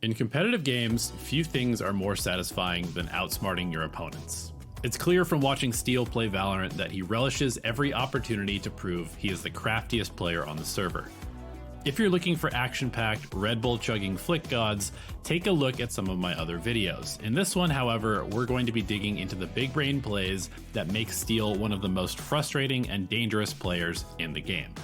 In competitive games, few things are more satisfying than outsmarting your opponents. It's clear from watching Steel play Valorant that he relishes every opportunity to prove he is the craftiest player on the server. If you're looking for action-packed, Red Bull chugging flick gods, take a look at some of my other videos. In this one, however, we're going to be digging into the big brain plays that make Steel one of the most frustrating and dangerous players in the game.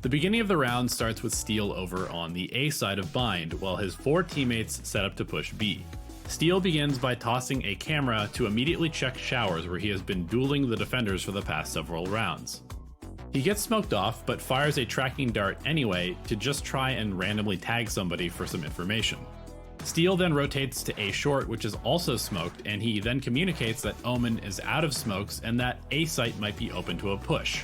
The beginning of the round starts with Steel over on the A side of Bind, while his 4 teammates set up to push B. Steel begins by tossing a camera to immediately check showers, where he has been dueling the defenders for the past several rounds. He gets smoked off, but fires a tracking dart anyway to just try and randomly tag somebody for some information. Steel then rotates to A short, which is also smoked, and he then communicates that Omen is out of smokes and that A site might be open to a push.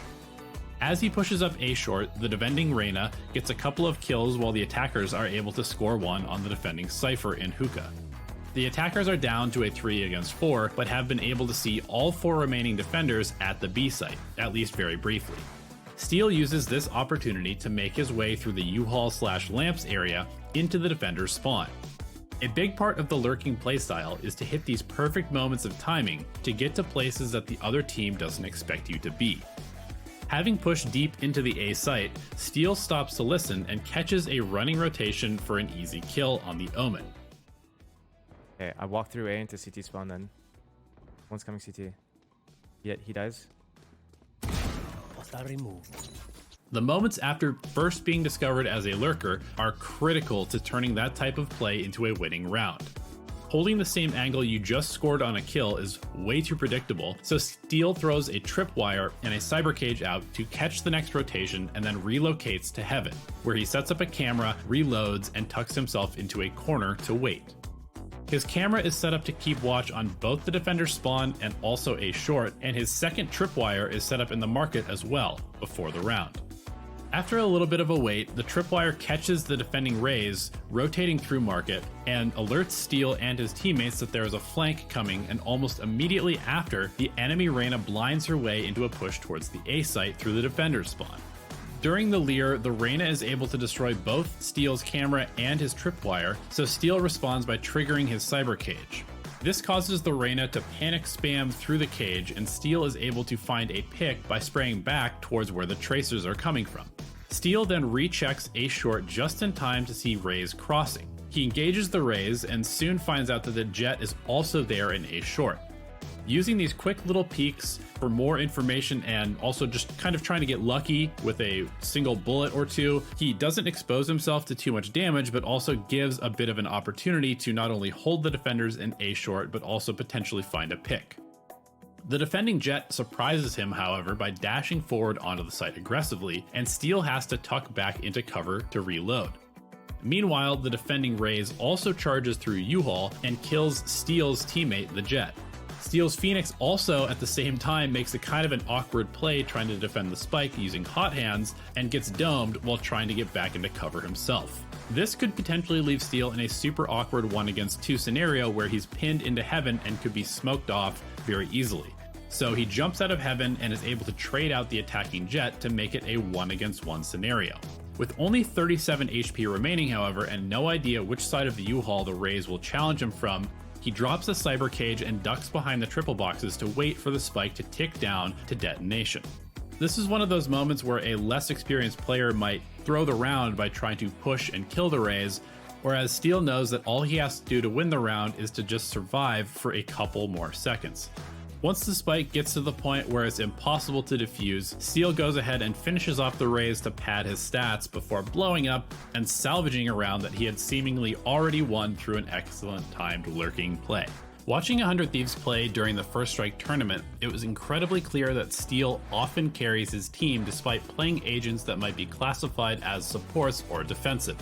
As he pushes up A short, the defending Reyna gets a couple of kills while the attackers are able to score one on the defending Cypher in Hookah. The attackers are down to a 3 against 4, but have been able to see all 4 remaining defenders at the B site, at least very briefly. Steel uses this opportunity to make his way through the U-Haul/Lamps area into the defender's spawn. A big part of the lurking playstyle is to hit these perfect moments of timing to get to places that the other team doesn't expect you to be. Having pushed deep into the A site, Steel stops to listen and catches a running rotation for an easy kill on the Omen. Okay, I walk through A into CT spawn then. One's coming CT. Yet he dies. The moments after first being discovered as a lurker are critical to turning that type of play into a winning round. Holding the same angle you just scored on a kill is way too predictable, so Steel throws a tripwire and a cyber cage out to catch the next rotation and then relocates to Heaven, where he sets up a camera, reloads, and tucks himself into a corner to wait. His camera is set up to keep watch on both the defender's spawn and also A short, and his second tripwire is set up in the market as well before the round. After a little bit of a wait, the tripwire catches the defending Raze rotating through market and alerts Steel and his teammates that there is a flank coming, and almost immediately after, the enemy Reyna blinds her way into a push towards the A site through the defender's spawn. During the Leer, the Reyna is able to destroy both Steel's camera and his tripwire, so Steel responds by triggering his cyber cage. This causes the Reyna to panic spam through the cage, and Steel is able to find a pick by spraying back towards where the tracers are coming from. Steel then rechecks A short just in time to see Raze crossing. He engages the Raze and soon finds out that the Jett is also there in A short. Using these quick little peeks for more information and also just kind of trying to get lucky with a single bullet or two, he doesn't expose himself to too much damage, but also gives a bit of an opportunity to not only hold the defenders in A short, but also potentially find a pick. The defending Jett surprises him, however, by dashing forward onto the site aggressively, and Steel has to tuck back into cover to reload. Meanwhile, the defending Raze also charges through U-Haul and kills Steel's teammate, the Jett. Steel's Phoenix also at the same time makes a kind of an awkward play trying to defend the spike using hot hands and gets domed while trying to get back into cover himself. This could potentially leave Steel in a super awkward 1-against-2 scenario where he's pinned into Heaven and could be smoked off very easily. So he jumps out of Heaven and is able to trade out the attacking Jett to make it a 1-against-1 scenario. With only 37 HP remaining, however, and no idea which side of the U-Haul the Raze will challenge him from, he drops the cyber cage and ducks behind the triple boxes to wait for the spike to tick down to detonation. This is one of those moments where a less experienced player might throw the round by trying to push and kill the Raze, whereas Steel knows that all he has to do to win the round is to just survive for a couple more seconds. Once the spike gets to the point where it's impossible to defuse, Steel goes ahead and finishes off the Raze to pad his stats before blowing up and salvaging a round that he had seemingly already won through an excellent timed lurking play. Watching 100 Thieves play during the First Strike tournament, it was incredibly clear that Steel often carries his team despite playing agents that might be classified as supports or defensive.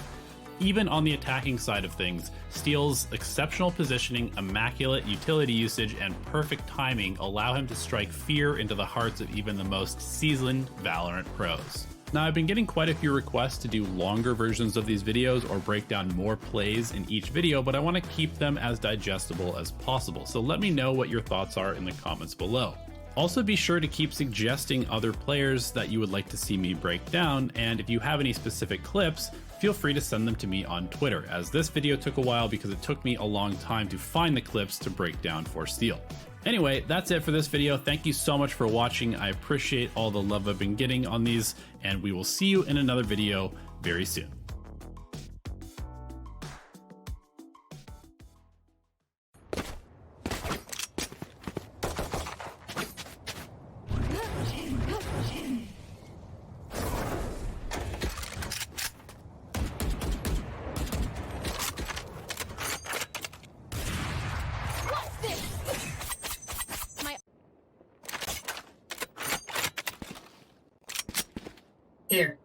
Even on the attacking side of things, Steel's exceptional positioning, immaculate utility usage, and perfect timing allow him to strike fear into the hearts of even the most seasoned Valorant pros. Now, I've been getting quite a few requests to do longer versions of these videos or break down more plays in each video, but I want to keep them as digestible as possible, so let me know what your thoughts are in the comments below. Also, be sure to keep suggesting other players that you would like to see me break down, and if you have any specific clips, feel free to send them to me on Twitter, as this video took a while because it took me a long time to find the clips to break down for Steel. Anyway, that's it for this video. Thank you so much for watching. I appreciate all the love I've been getting on these, and we will see you in another video very soon. Here.